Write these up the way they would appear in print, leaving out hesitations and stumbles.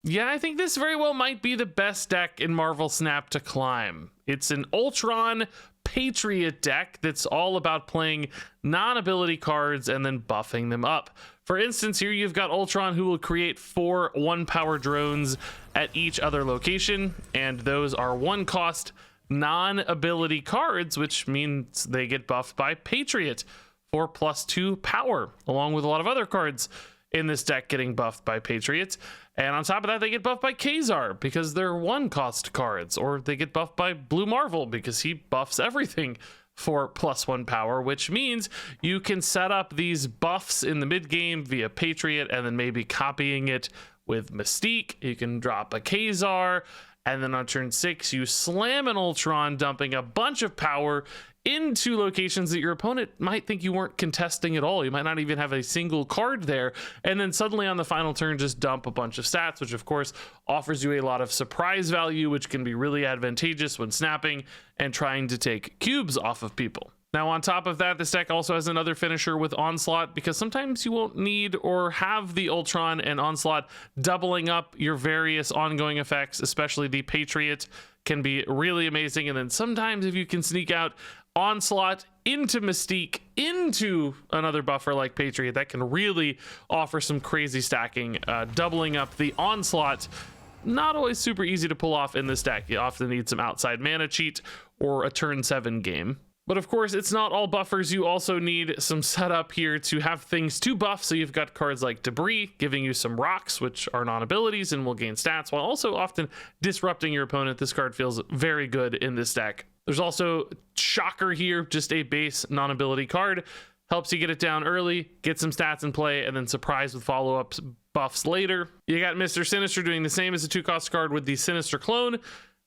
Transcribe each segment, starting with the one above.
Yeah, I think this very well might be the best deck in Marvel Snap to climb. It's an Ultron Patriot deck that's all about playing non-ability cards and then buffing them up. For instance, here you've got Ultron, who will create 4 1-power drones at each other location, and those are 1-cost non-ability cards, which means they get buffed by Patriot for +2 power, along with a lot of other cards in this deck getting buffed by Patriot. And on top of that, they get buffed by Kazar because they're 1-cost cards, or they get buffed by Blue Marvel because he buffs everything for +1 power, which means you can set up these buffs in the mid game via Patriot and then maybe copying it with Mystique. You can drop a Kazar, and then on turn 6 you slam an Ultron, dumping a bunch of power into locations that your opponent might think you weren't contesting at all. You might not even have a single card there, and then suddenly on the final turn just dump a bunch of stats, which of course offers you a lot of surprise value, which can be really advantageous when snapping and trying to take cubes off of people. Now, on top of that, this deck also has another finisher with Onslaught, because sometimes you won't need or have the Ultron and Onslaught doubling up your various ongoing effects, especially the Patriot can be really amazing. And then sometimes if you can sneak out Onslaught into Mystique into another buffer like Patriot, that can really offer some crazy stacking. Doubling up the Onslaught, not always super easy to pull off in this deck. You often need some outside mana cheat or a turn 7 game. But of course, it's not all buffers. You also need some setup here to have things to buff. So you've got cards like Debris giving you some rocks, which are non-abilities and will gain stats, while also often disrupting your opponent. This card feels very good in this deck. There's also Shocker here, just a base non-ability card. Helps you get it down early, get some stats in play, and then surprise with follow-ups buffs later. You got Mr. Sinister doing the same as a 2-cost card with the Sinister clone,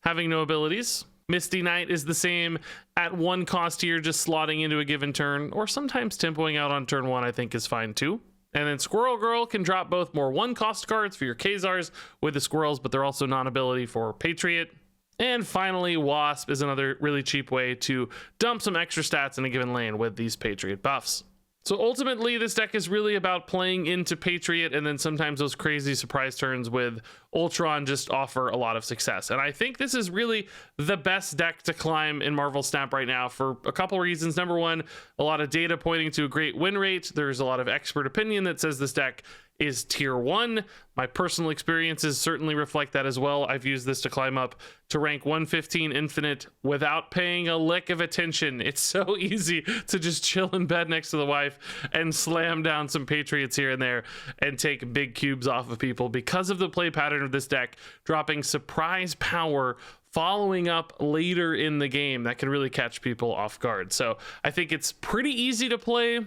having no abilities. Misty Knight is the same at 1 cost here, just slotting into a given turn, or sometimes tempoing out on turn 1, I think is fine too. And then Squirrel Girl can drop both more 1-cost cards for your Kazars with the squirrels, but they're also non-ability for Patriot. And finally, Wasp is another really cheap way to dump some extra stats in a given lane with these Patriot buffs. So ultimately, this deck is really about playing into Patriot, and then sometimes those crazy surprise turns with Ultron just offer a lot of success. And I think this is really the best deck to climb in Marvel Snap right now for a couple reasons. Number one, a lot of data pointing to a great win rate. There's a lot of expert opinion that says this deck is tier 1. My personal experiences certainly reflect that as well. I've used this to climb up to rank 115 infinite without paying a lick of attention. It's so easy to just chill in bed next to the wife and slam down some Patriots here and there and take big cubes off of people because of the play pattern of this deck, dropping surprise power following up later in the game that can really catch people off guard. So I think it's pretty easy to play,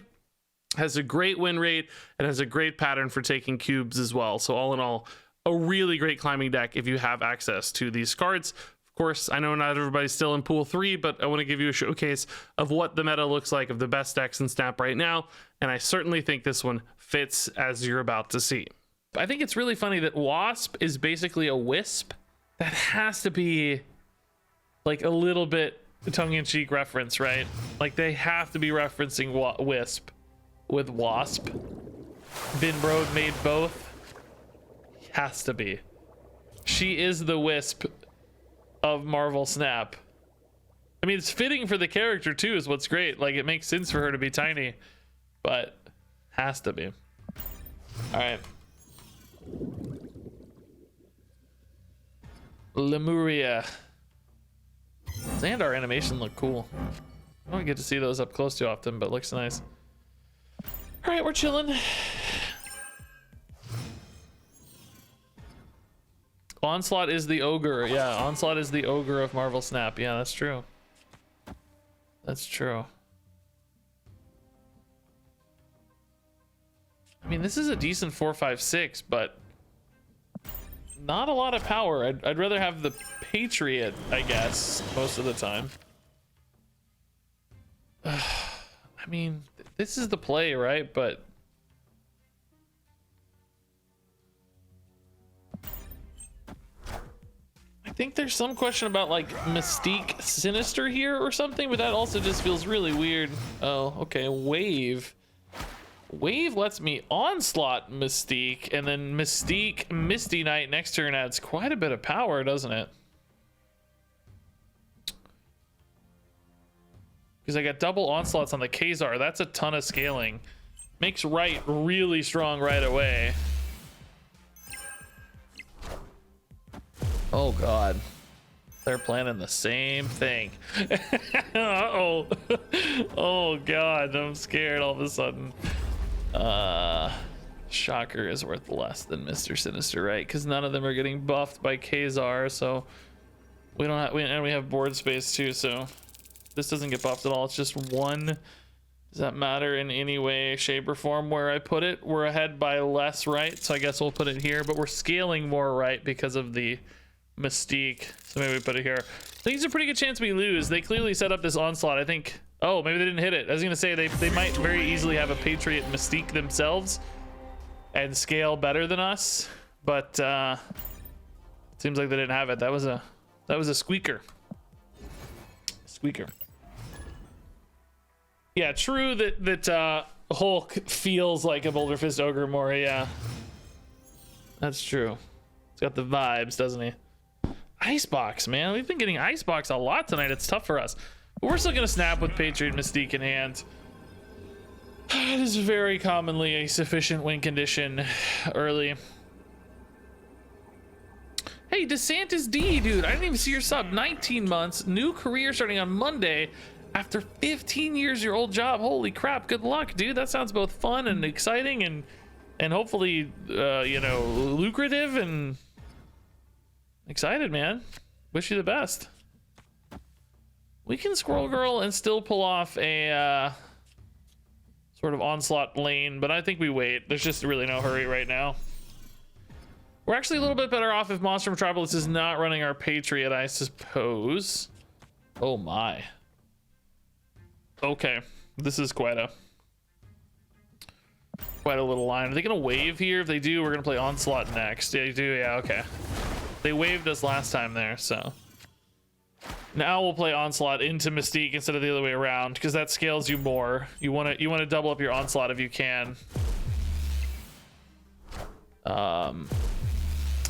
has a great win rate, and has a great pattern for taking cubes as well. So all in all, a really great climbing deck if you have access to these cards. Of course, I know not everybody's still in pool 3, but I want to give you a showcase of what the meta looks like of the best decks in Snap right now, and I certainly think this one fits, as you're about to see. I think it's really funny that Wasp is basically a wisp. That has to be like a little bit tongue-in-cheek reference, right? Like they have to be referencing Wisp with Wasp. Vinbrode made both. Has to be. She is the Wisp of Marvel Snap. I mean, it's fitting for the character too, is what's great. Like, it makes sense for her to be tiny, but has to be. All right. Lemuria. Xandar animation look cool. I don't get to see those up close too often, but looks nice. All right, we're chilling. Onslaught is the ogre. Yeah, Onslaught is the ogre of Marvel Snap. Yeah, that's true. That's true. I mean, this is a decent 4-5-6, but not a lot of power. I'd rather have the Patriot, I guess, most of the time. I mean, this is the play, right? But I think there's some question about like Mystique Sinister here or something, but that also just feels really weird. Oh, okay, Wave. Wave lets me Onslaught Mystique, and then Mystique Misty Knight next turn adds quite a bit of power, doesn't it? Because I got double onslaughts on the Khazar. That's a ton of scaling. Makes right really strong right away. Oh god. They're planning the same thing. Uh-oh. Oh god, I'm scared all of a sudden. Shocker is worth less than Mr. Sinister, right? Because none of them are getting buffed by Khazar, so we don't have, and we have board space too, so this doesn't get buffed at all. It's just one. Does that matter in any way, shape, or form where I put it? We're ahead by less, right? So I guess we'll put it here, but we're scaling more, right, because of the Mystique. So maybe we put it here. I think it's a pretty good chance we lose. They clearly set up this onslaught. I think. Oh, maybe they didn't hit it. I was gonna say they might very easily have a Patriot Mystique themselves and scale better than us, but it seems like they didn't have it. That was a squeaker. Squeaker. Yeah, true that Hulk feels like a Boulder Fist Ogre more. Yeah, that's true. He's got the vibes, doesn't he? Icebox, man. We've been getting Icebox a lot tonight. It's tough for us. But we're still going to snap with Patriot Mystique in hand. It is very commonly a sufficient win condition early. Hey, DeSantis D, dude. I didn't even see your sub. 19 months. New career starting on Monday. After 15 years, your old job. Holy crap. Good luck, dude. That sounds both fun and exciting and hopefully, you know, lucrative and excited, man. Wish you the best. We can Squirrel Girl and still pull off a sort of onslaught lane, but I think we wait. There's just really no hurry right now. We're actually a little bit better off if Monster Metropolis is not running our Patriot, I suppose. Oh my. Okay, this is quite a little line. Are they gonna wave here? If they do, we're gonna play onslaught next. They do, yeah, okay. They waved us last time there, so now we'll play onslaught into Mystique instead of the other way around, because that scales you more. You want to double up your onslaught if you can. Then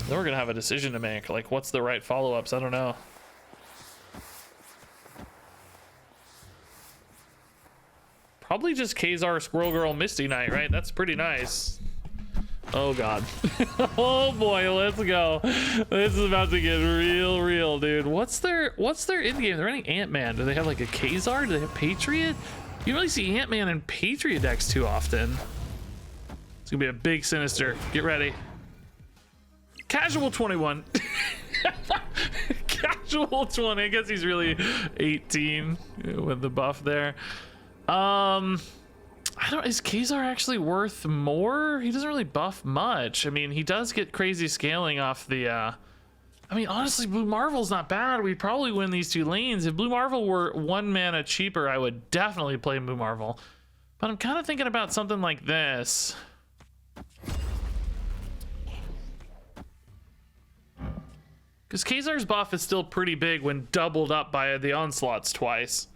we're gonna have a decision to make, like what's the right follow-ups. I don't know. Probably just Khazar, Squirrel Girl, Misty Knight, right? That's pretty nice. Oh god. Oh boy, let's go. This is about to get real, dude. What's their end game? They're running Ant-Man. Do they have like a Khazar? Do they have Patriot? You don't really see Ant-Man and Patriot decks too often. It's gonna be a big Sinister. Get ready. Casual 21. Casual 20. I guess he's really 18 with the buff there. I don't, is Khazar actually worth more? He doesn't really buff much. I mean, he does get crazy scaling off the, I mean, honestly, Blue Marvel's not bad. We'd probably win these two lanes. If Blue Marvel were 1 mana cheaper, I would definitely play Blue Marvel. But I'm kind of thinking about something like this. Because Khazar's buff is still pretty big when doubled up by the onslaughts twice.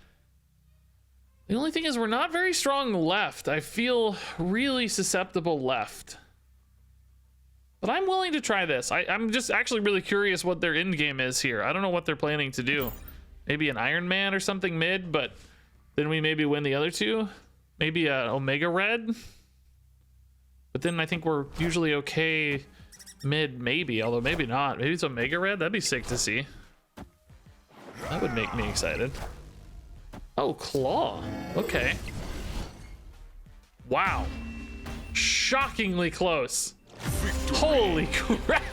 The only thing is we're not very strong left. I feel really susceptible left. But I'm willing to try this. I'm just actually really curious what their end game is here. I don't know what they're planning to do. Maybe an Iron Man or something mid, but then we maybe win the other two. Maybe a Omega Red. But then I think we're usually okay mid, maybe, although maybe not. Maybe it's Omega Red. That'd be sick to see. That would make me excited. Oh, Claw. Okay. Wow. Shockingly close. Holy crap.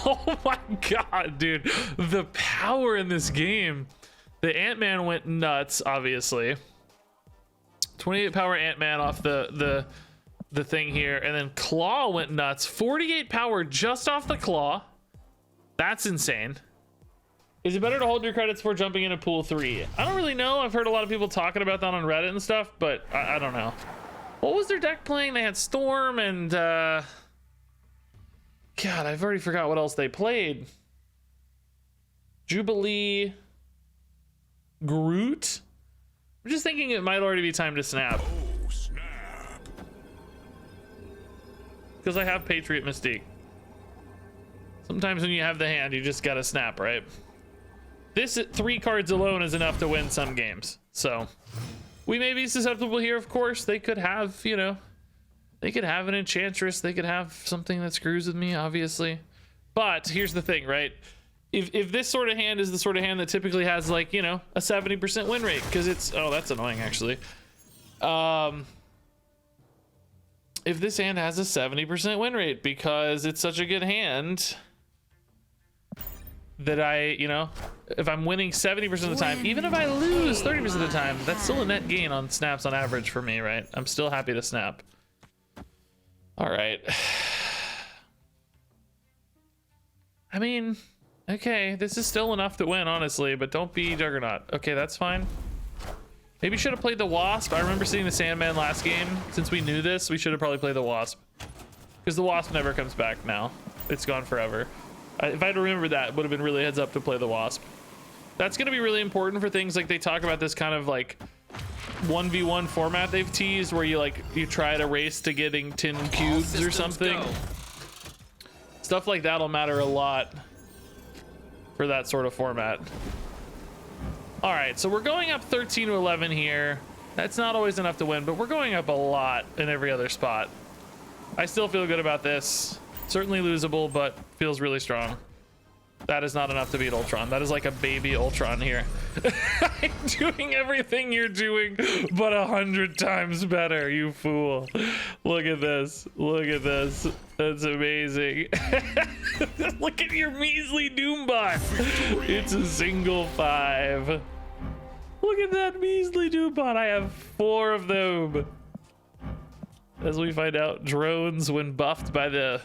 Oh my god, dude. The power in this game. The Ant-Man went nuts, obviously. 28 power Ant-Man off the thing here, and then Claw went nuts. 48 power just off the Claw. That's insane. Is it better to hold your credits before jumping into pool 3? I don't really know. I've heard a lot of people talking about that on Reddit and stuff, but I don't know. What was their deck playing? They had Storm and God, I've already forgot what else they played. Jubilee, Groot. I'm just thinking it might already be time to snap. Oh, snap. because I have Patriot Mystique. Sometimes when you have the hand, you just gotta snap, right? This 3 cards alone is enough to win some games. So we may be susceptible here, of course. They could have, you know, they could have an Enchantress. They could have something that screws with me, obviously. But here's the thing, right? If this sort of hand is the sort of hand that typically has, like, you know, a 70% win rate, because it's, oh, that's annoying, actually. If this hand has a 70% win rate because it's such a good hand that I, you know, if I'm winning 70% of the time, even if I lose 30% of the time, that's still a net gain on snaps on average for me, right? I'm still happy to snap. All right. I mean, okay, this is still enough to win, honestly, but don't be Juggernaut. Okay, that's fine. Maybe should have played the Wasp. I remember seeing the Sandman last game. Since we knew this, we should have probably played the Wasp. Because the Wasp never comes back now. It's gone forever. If I'd remembered that, it would have been really heads up to play the Wasp. That's going to be really important for things like they talk about this kind of like 1v1 format they've teased where you try to race to getting 10 cubes or something. Go. Stuff like that'll matter a lot for that sort of format. All right, so we're going up 13 to 11 here. That's not always enough to win, but we're going up a lot in every other spot. I still feel good about this. Certainly losable, but feels really strong. That is not enough to beat Ultron. That is like a baby Ultron here. I'm doing everything you're doing, but 100 times better, you fool. Look at this. Look at this. That's amazing. Look at your measly Doombot. It's a single 5. Look at that measly Doombot. I have 4 of them. As we find out, drones, when buffed by the...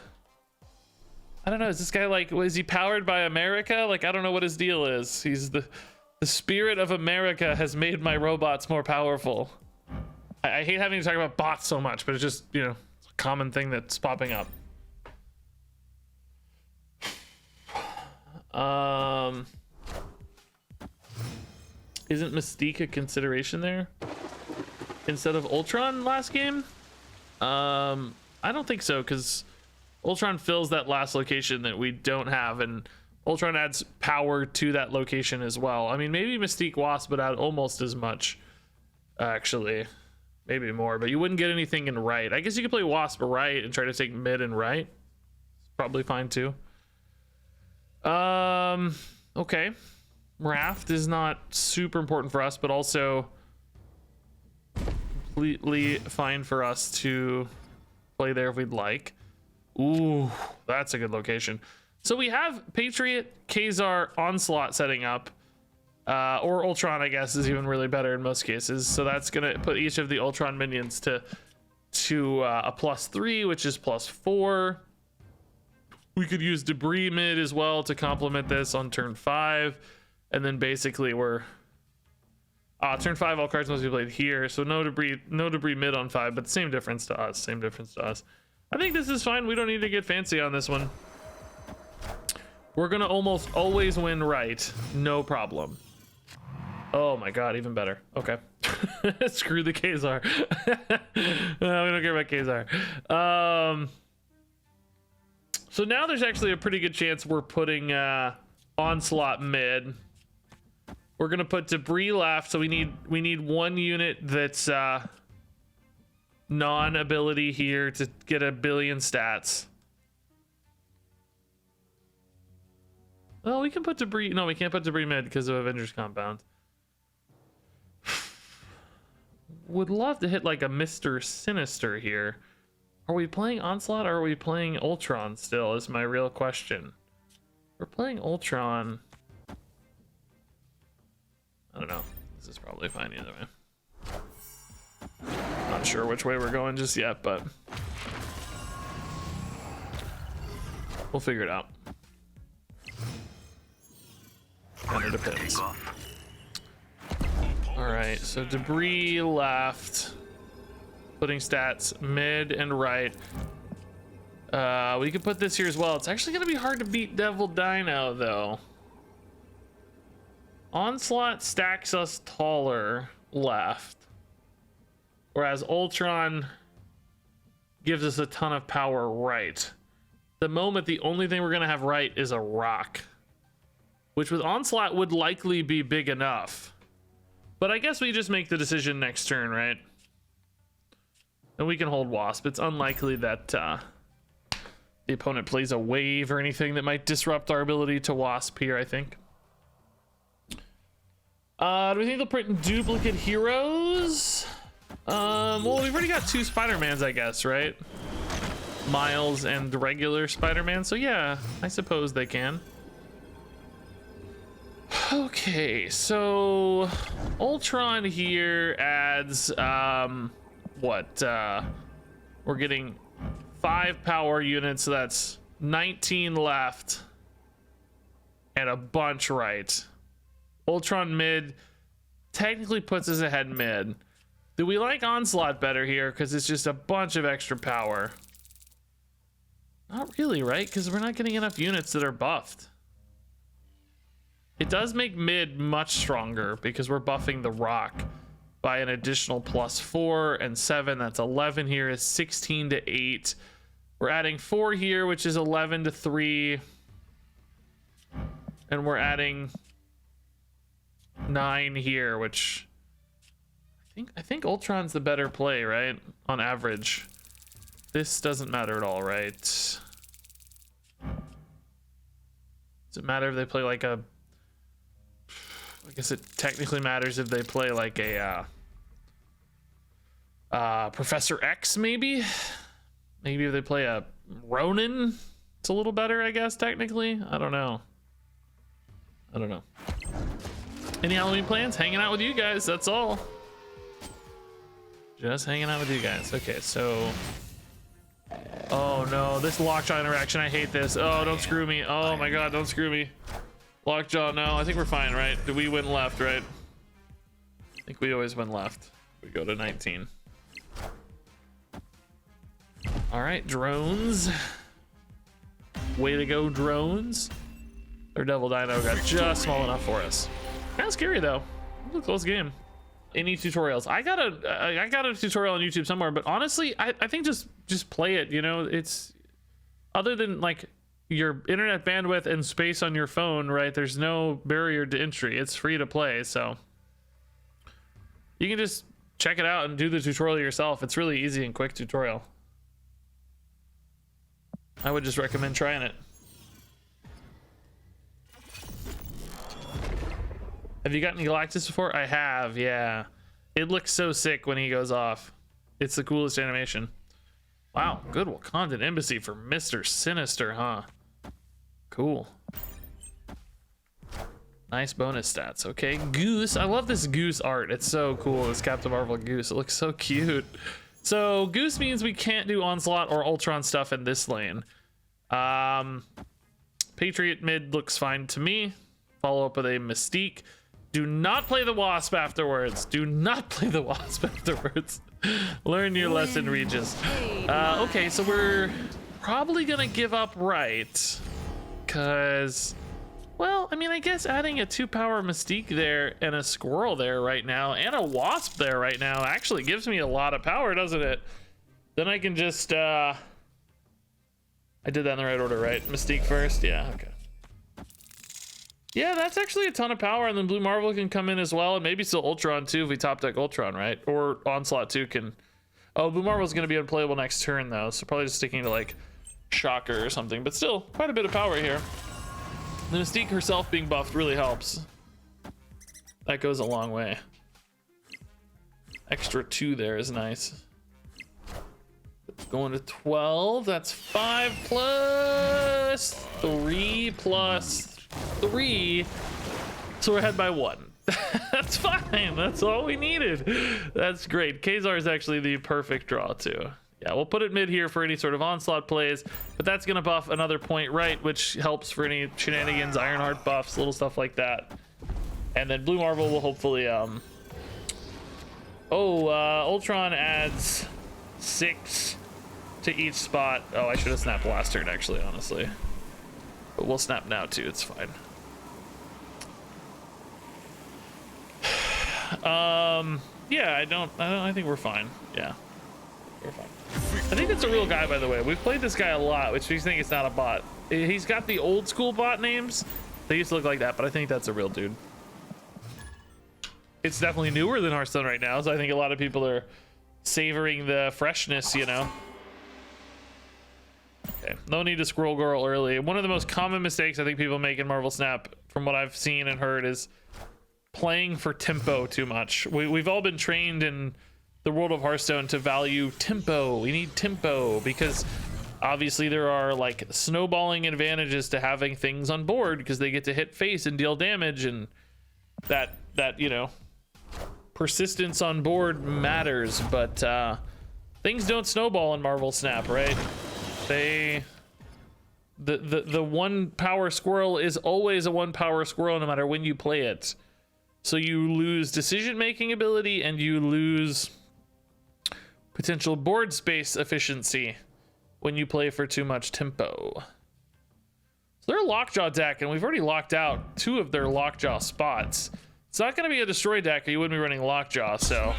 I don't know, is this guy like, is he powered by America? Like, I don't know what his deal is. He's the spirit of America has made my robots more powerful. I hate having to talk about bots so much, but it's just, you know, it's a common thing that's popping up. Isn't Mystique a consideration there instead of Ultron last game? I don't think so, because Ultron fills that last location that we don't have, and Ultron adds power to that location as well. I mean, maybe Mystique Wasp would add almost as much, actually. Maybe more, but you wouldn't get anything in right. I guess you could play Wasp right and try to take mid and right. Probably fine too. Okay. Raft is not super important for us, but also completely fine for us to play there if we'd like. Ooh, that's a good location. So we have Patriot, Khazar, Onslaught setting up, or Ultron, I guess, is even really better in most cases. So that's gonna put each of the Ultron minions to a +3, which is +4. We could use Debris mid as well to complement this on turn 5, and then basically we're turn 5. All cards must be played here, so no debris mid on 5, but same difference to us. Same difference to us. I think this is fine. We don't need to get fancy on this one. We're gonna almost always win right, no problem. Oh my god, even better. Okay. Screw the Khazar. No, we don't care about Khazar. So now there's actually a pretty good chance we're putting Onslaught mid. We're gonna put Debris left, so we need one unit that's non-ability here to get 1 billion stats. Well, we can put Debris. No, we can't put Debris mid because of Avengers Compound. Would love to hit like a Mr. Sinister here. Are we playing Onslaught or are we playing Ultron still is my real question. We're playing Ultron. I don't know. This is probably fine either way. Not sure which way we're going just yet, but we'll figure it out. Kind of depends. Alright, so Debris left. Putting stats mid and right. We could put this here as well. It's actually going to be hard to beat Devil Dino, though. Onslaught stacks us taller left. Whereas Ultron gives us a ton of power right. The moment, the only thing we're gonna have right is a rock, which with Onslaught would likely be big enough. But I guess we just make the decision next turn, right? And we can hold Wasp. It's unlikely that the opponent plays a wave or anything that might disrupt our ability to Wasp here, I think. Do we think they'll print duplicate heroes? Well, we've already got 2 Spider-Mans, I guess, right? Miles and the regular Spider-Man, so yeah, I suppose they can. Okay, so Ultron here adds we're getting 5 power units, so that's 19 left and a bunch right. Ultron mid technically puts us ahead mid. Do we like Onslaught better here because it's just a bunch of extra power? Not really, right? Because we're not getting enough units that are buffed. It does make mid much stronger because we're buffing the rock by an additional +4 and 7. That's 11 here is 16 to 8. We're adding 4 here, which is 11 to 3. And we're adding 9 here, which I think Ultron's the better play, right? On average. This doesn't matter at all, right? Does it matter if they play like a... I guess it technically matters if they play like a Professor X, maybe? Maybe if they play a Ronin, it's a little better, I guess, technically. I don't know. Any Halloween plans? Hanging out with you guys, that's all. Just hanging out with you guys. Okay, so... Oh no, this lockjaw interaction, I hate this. Oh, don't screw me. Oh my god, don't screw me. Lockjaw, no, I think we're fine, right? Do we win left, right? I think we always win left. We go to 19. All right, drones. Way to go, drones. Their Devil Dino got just small enough for us. Kind of scary though. It was a close game. Any tutorials? I got a tutorial on YouTube somewhere, but honestly, I think just play it. You know, it's other than like your internet bandwidth and space on your phone, right? There's no barrier to entry. It's free to play, so you can just check it out and do the tutorial yourself. It's really easy and quick tutorial. I would just recommend trying it. Have you gotten Galactus before? I have, yeah. It looks so sick when he goes off. It's the coolest animation. Wow, good Wakandan embassy for Mr. Sinister, huh? Cool. Nice bonus stats. Okay, Goose. I love this Goose art. It's so cool, this Captain Marvel Goose. It looks so cute. So Goose means we can't do Onslaught or Ultron stuff in this lane. Patriot mid looks fine to me. Follow up with a Mystique. Do not play the Wasp afterwards. Do not play the Wasp afterwards. Learn your lesson, Regis. Okay, so we're probably gonna give up right. Cause, well, I mean, I guess adding a 2-power Mystique there and a Squirrel there right now and a Wasp there right now actually gives me a lot of power, doesn't it? Then I can just, I did that in the right order, right? Mystique first, yeah, okay. Yeah, that's actually a ton of power, and then Blue Marvel can come in as well, and maybe still Ultron too if we top deck Ultron, right? Or Onslaught 2 can... Oh, Blue Marvel's gonna be unplayable next turn though, so probably just sticking to like Shocker or something, but still quite a bit of power here. The Mystique herself being buffed really helps. That goes a long way. Extra 2 there is nice. Going to 12, that's 5 plus 3 plus 3, so we're ahead by 1. That's fine, that's all we needed. That's great. Kazar is actually the perfect draw too. Yeah, we'll put it mid here for any sort of Onslaught plays, but that's gonna buff another point right, which helps for any shenanigans, Ironheart buffs, little stuff like that. And then Blue Marvel will hopefully Ultron adds 6 to each spot. Oh, I should have snapped last turn actually, honestly. But we'll snap now too, it's fine. Yeah, I think we're fine. Yeah, we're fine. I think it's a real guy, by the way. We've played this guy a lot, which makes me think it's not a bot. He's got the old school bot names. They used to look like that, but I think that's a real dude. It's definitely newer than Hearthstone right now, so I think a lot of people are savoring the freshness, you know. Okay, no need to scroll girl early. One of the most common mistakes I think people make in Marvel Snap, from what I've seen and heard, is playing for tempo too much. We've all been trained in the world of Hearthstone to value tempo. We need tempo because obviously there are like snowballing advantages to having things on board because they get to hit face and deal damage, and that you know, persistence on board matters. But things don't snowball in Marvel Snap, right? The one power squirrel is always a one power squirrel no matter when you play it. So you lose decision making ability and you lose potential board space efficiency when you play for too much tempo. So they're a Lockjaw deck, and we've already locked out 2 of their Lockjaw spots. It's not going to be a destroy deck, or you wouldn't be running Lockjaw. So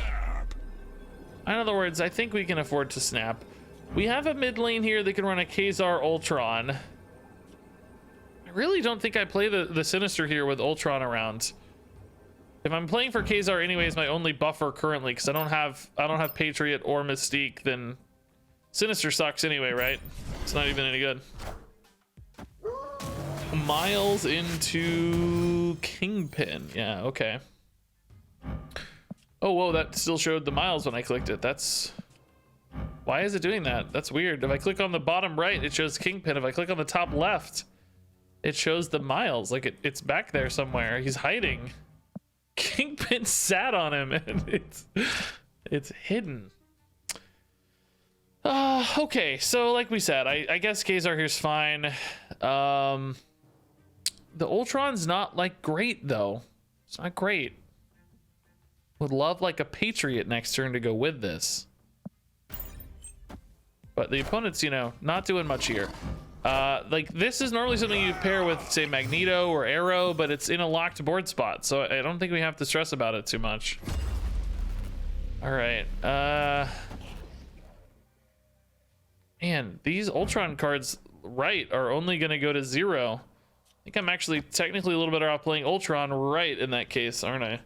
in other words, I think we can afford to snap. We have a mid lane here that can run a Khazar Ultron. I really don't think I play the Sinister here with Ultron around. If I'm playing for Khazar anyways, my only buffer currently, because I don't have Patriot or Mystique, then Sinister sucks anyway, right? It's not even any good. Miles into Kingpin. Yeah, okay. Oh, whoa, that still showed the miles when I clicked it. That's... Why is it doing that? That's weird. If I click on the bottom right, it shows Kingpin. If I click on the top left, it shows the miles. Like it's back there somewhere. He's hiding. Kingpin sat on him and it's hidden. Okay, so like we said, I guess Khazar here's fine. The Ultron's not like great though. It's not great. Would love like a Patriot next turn to go with this. But the opponent's, you know, not doing much here. Like this is normally something you pair with, say, Magneto or Arrow, but it's in a locked board spot, so I don't think we have to stress about it too much. All right. Man, these Ultron cards right are only going to go to 0. I think I'm actually technically a little better off playing Ultron right in that case, aren't I?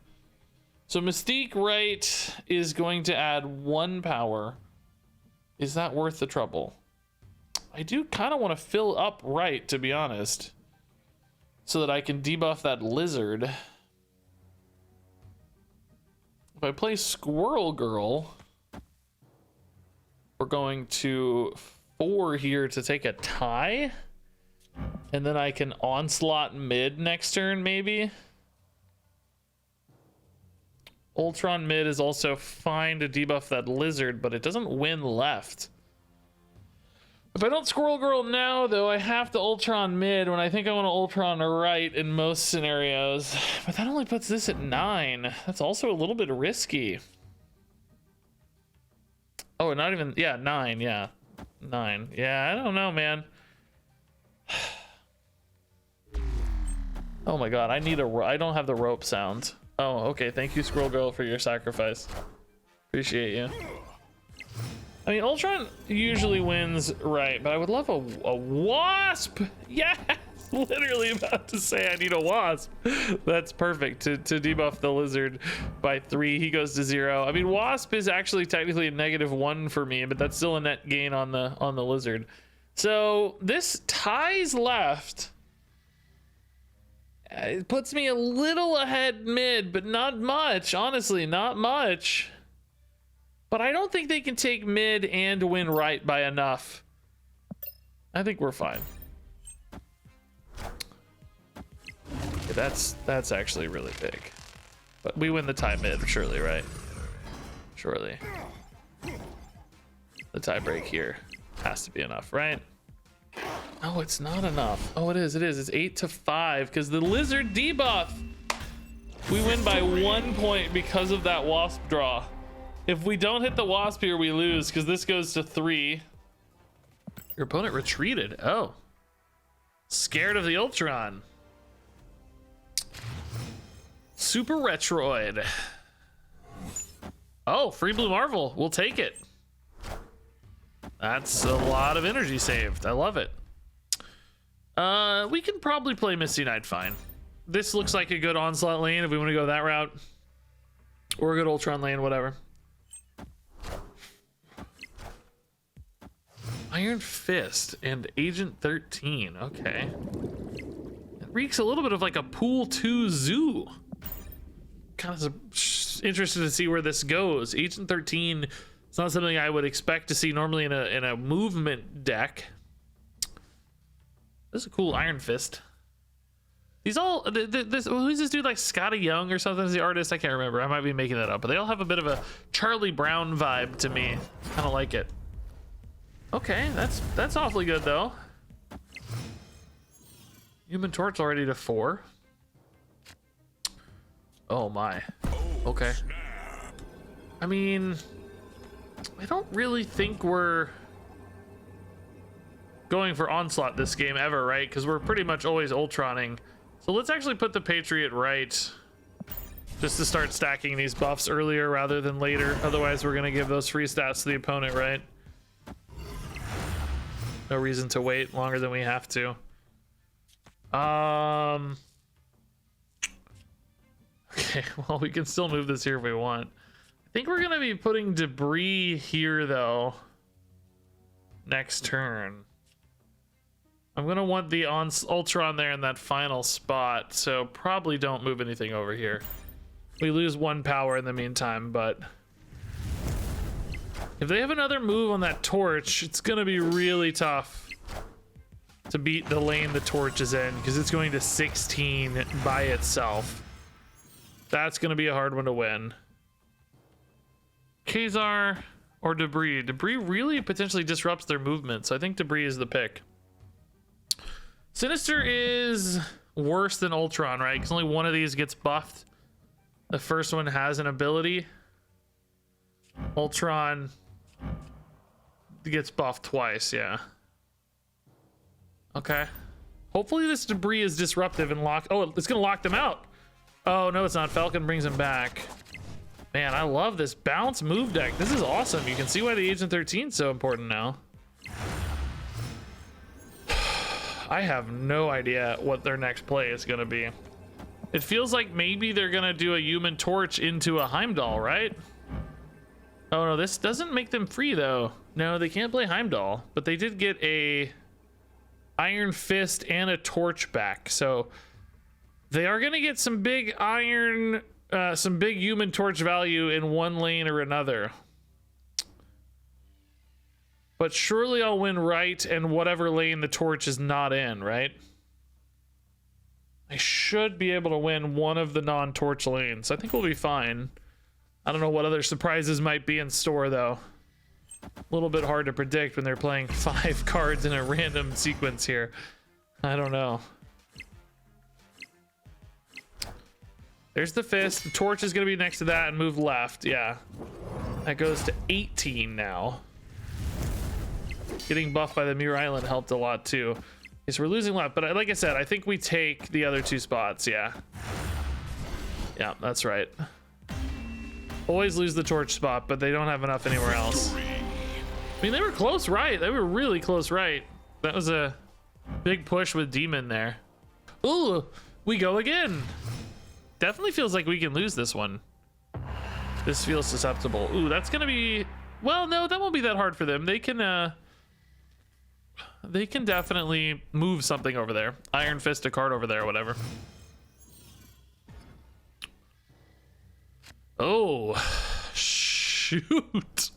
So Mystique right is going to add 1 power. Is that worth the trouble? I do kind of want to fill up right, to be honest, so that I can debuff that lizard. If I play Squirrel Girl, we're going to 4 here to take a tie, and then I can onslaught mid next turn, maybe. Ultron mid is also fine to debuff that lizard, but it doesn't win left. If I don't Squirrel Girl now, though, I have to Ultron mid when I think I want to Ultron right in most scenarios. But that only puts this at 9. That's also a little bit risky. Oh, not even... Yeah, 9. Yeah. 9. Yeah, I don't know, man. Oh my god, I need a... I don't have the rope sound. Oh, okay. Thank you, Squirrel Girl, for your sacrifice. Appreciate you. I mean, Ultron usually wins right, but I would love a wasp. Yes! Literally about to say I need a wasp. That's perfect to debuff the lizard by 3. He goes to 0. I mean, wasp is actually technically a -1 for me, but that's still a net gain on the lizard. So this ties left. It puts me a little ahead mid, but not much. Honestly, not much. But I don't think they can take mid and win right by enough. I think we're fine. Okay, that's actually really big. But we win the tie mid, surely, right? Surely. The tie break here has to be enough, right? No, it's not enough. Oh, it is. It's 8-5 because the lizard debuff. We win by 1 point because of that wasp draw. If we don't hit the wasp here, we lose because this goes to 3. Your opponent retreated. Oh. Scared of the Ultron. Super Retroid. Oh, free Blue Marvel. We'll take it. That's a lot of energy saved. I love it. We can probably play Misty Knight fine. This looks like a good onslaught lane if we want to go that route. Or a good Ultron lane, whatever. Iron Fist and Agent 13. Okay. It reeks a little bit of like a Pool 2 zoo. Kind of interested to see where this goes. Agent 13 is not something I would expect to see normally in a movement deck. This is a cool Iron Fist. These all, who's this dude, like Scotty Young or something is the artist? I can't remember. I might be making that up, but they all have a bit of a Charlie Brown vibe to me. Kind of like it. Okay, that's awfully good though. Human Torch already to 4. Oh my. Okay. I mean, I don't really think we're going for Onslaught this game ever, right? Because we're pretty much always Ultroning. So let's actually put the Patriot right, just to start stacking these buffs earlier rather than later. Otherwise, we're gonna give those free stats to the opponent, right? No reason to wait longer than we have to. Okay, well, we can still move this here if we want. I think we're gonna be putting debris here though next turn. I'm gonna want the Ultron there in that final spot, so probably don't move anything over here. We lose 1 power in the meantime, but if they have another move on that torch, it's gonna be really tough to beat the lane the torch is in, because it's going to 16 by itself. That's gonna be a hard one to win. Khazar or Debris? Debris really potentially disrupts their movement, so I think Debris is the pick. Sinister is worse than Ultron, right? Because only one of these gets buffed. The first one has an ability. Ultron gets buffed twice, yeah. Okay. Hopefully this Debris is disruptive and lock. Oh, it's gonna lock them out. Oh no, it's not. Falcon brings him back. Man, I love this bounce move deck. This is awesome. You can see why the Agent 13 is so important now. I have no idea what their next play is gonna be. It feels like maybe they're gonna do a Human Torch into a Heimdall, right? Oh no, this doesn't make them free though. No, they can't play Heimdall, but they did get a Iron Fist and a Torch back, so they are gonna get some big iron, some big Human Torch value in one lane or another. But surely I'll win right and whatever lane the torch is not in, right? I should be able to win one of the non-torch lanes. I think we'll be fine. I don't know what other surprises might be in store though. A little bit hard to predict when they're playing 5 cards in a random sequence here. I don't know. There's the Fist. The torch is going to be next to that and move left. Yeah. That goes to 18 now. Getting buffed by the Muir Island helped a lot too. Okay, so we're losing left, but like I said, I think we take the other 2 spots. Yeah. Yeah, that's right. Always lose the torch spot, but they don't have enough anywhere else. I mean, they were close right. They were really close right. That was a big push with Demon there. Ooh, we go again. Definitely feels like we can lose this one. This feels susceptible. Ooh, that's gonna be, well, no, that won't be that hard for them. They can definitely move something over there. Iron Fist a card over there, or whatever. Oh, shoot.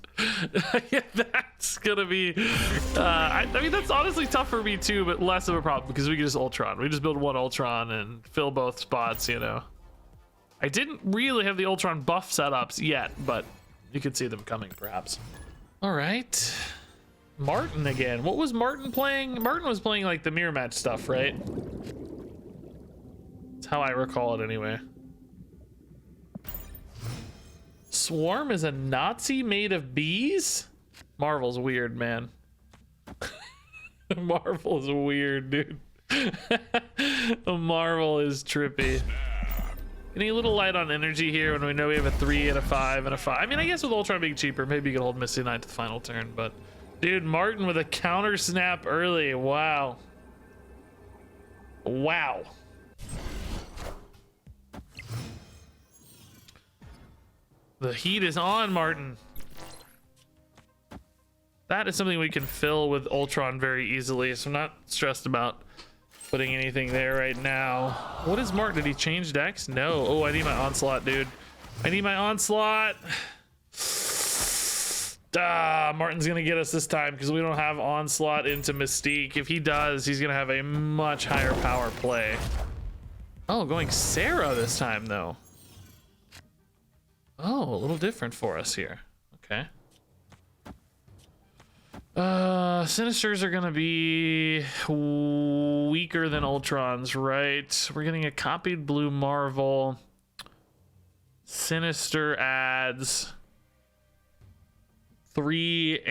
Yeah, that's gonna be I mean, that's honestly tough for me too, but less of a problem because we can just Ultron. We just build one Ultron and fill both spots, you know. I didn't really have the Ultron buff setups yet, but you could see them coming perhaps. All right, Martin again. What was Martin playing? Martin was playing like the mirror match stuff, right? That's how I recall it anyway. Swarm is a Nazi made of bees? Marvel's weird, man. Marvel's weird, dude. Marvel is trippy. Getting a little light on energy here when we know we have a 3 and a 5 and a 5. I mean, I guess with Ultron being cheaper, maybe you could hold Misty Knight to the final turn, but Dude, Martin with a counter snap early. Wow. Wow. The heat is on, Martin. That is something we can fill with Ultron very easily, so I'm not stressed about putting anything there right now. What is Martin? Did he change decks? No. Oh, I need my Onslaught, dude. I need my Onslaught. Martin's gonna get us this time because we don't have Onslaught into Mystique. If he does, he's gonna have a much higher power play. Oh, going Sarah this time though. Oh, a little different for us here. Okay. Sinisters are gonna be weaker than Ultrons, right? We're getting a copied blue Marvel. Sinister adds 4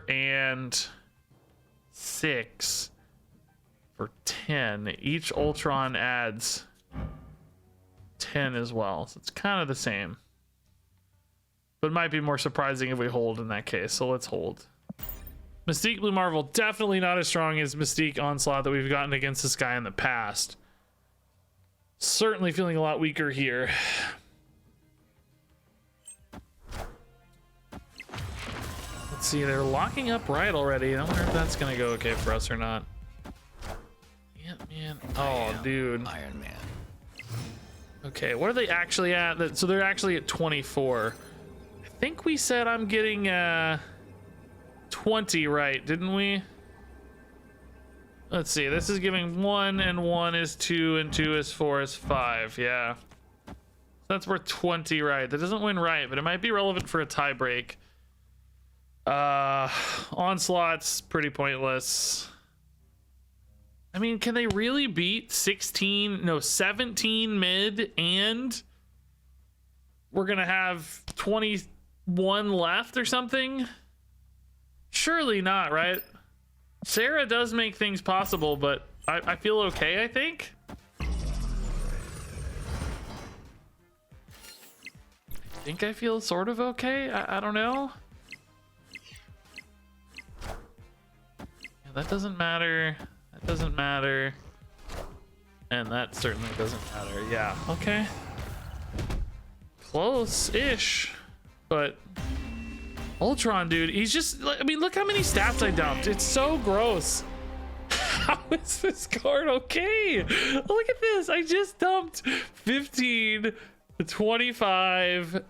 and 6 for 10. Each Ultron adds 10 as well, so it's kind of the same, but it might be more surprising if we hold in that case, so let's hold. Mystique Blue Marvel, definitely not as strong as Mystique Onslaught that we've gotten against this guy in the past. Certainly feeling a lot weaker here. Let's see, they're locking up right already. I wonder if that's gonna go okay for us or not. Man. Oh, dude. Iron Man. Okay, what are they actually at? So they're actually at 24. I think we said I'm getting 20 right, didn't we? Let's see, this is giving 1 and 1 is 2 and 2 is 4 is 5. Yeah, that's worth 20 right. That doesn't win right, but it might be relevant for a tie break. Onslaught's pretty pointless. I mean, can they really beat 17 mid, and we're gonna have 21 left or something? Surely not, right? Sarah does make things possible, but I feel okay, I think. I feel sort of okay. I don't know. Yeah, that doesn't matter. That doesn't matter. And that certainly doesn't matter. Yeah, okay. Close-ish. But Ultron, dude, he's just, I mean, look how many stats I dumped. It's so gross. How is this card okay? Look at this. I just dumped 15, 25,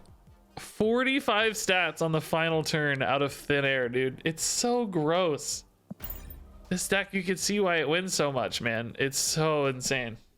45 stats on the final turn out of thin air, dude. It's so gross. This deck, you can see why it wins so much, man. It's so insane.